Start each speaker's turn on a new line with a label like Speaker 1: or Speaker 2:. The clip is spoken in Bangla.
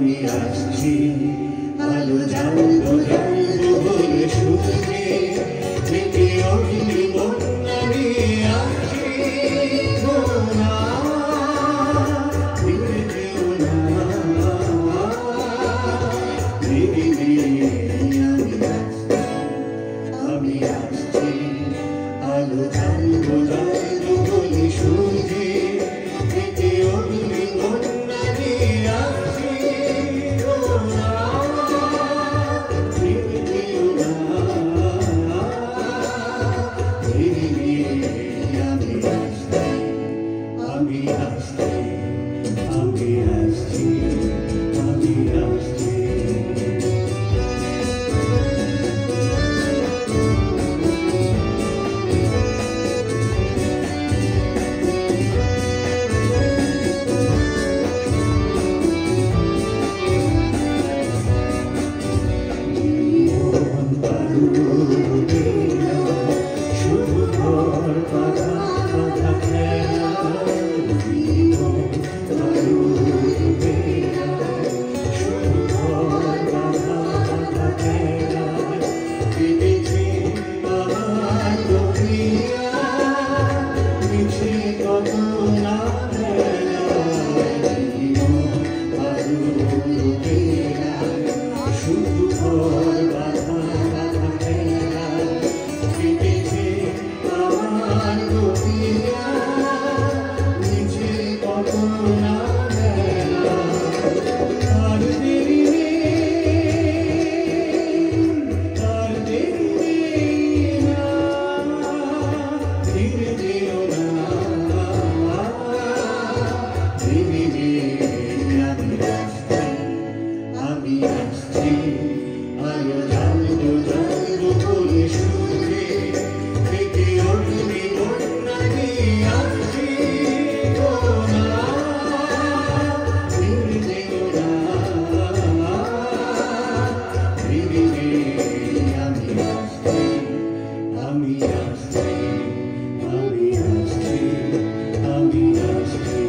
Speaker 1: আমি আসছি আলো জ্বালবো জ্বালবো বলে সুখে থেকে অগ্নি বন্যা নিয়ে আসছি না ফিরে যেও না ফিরে দিয়ে আমি আসছি আলো জ্বালবো জ্বালবো বলে সুখে থেকে অগ্নি বন্যা নিয়ে আসছি না ফিরে যেও না ফিরে দিয়ে আমি আসছি আমি আসছি আমি আসছি
Speaker 2: আমি আসছি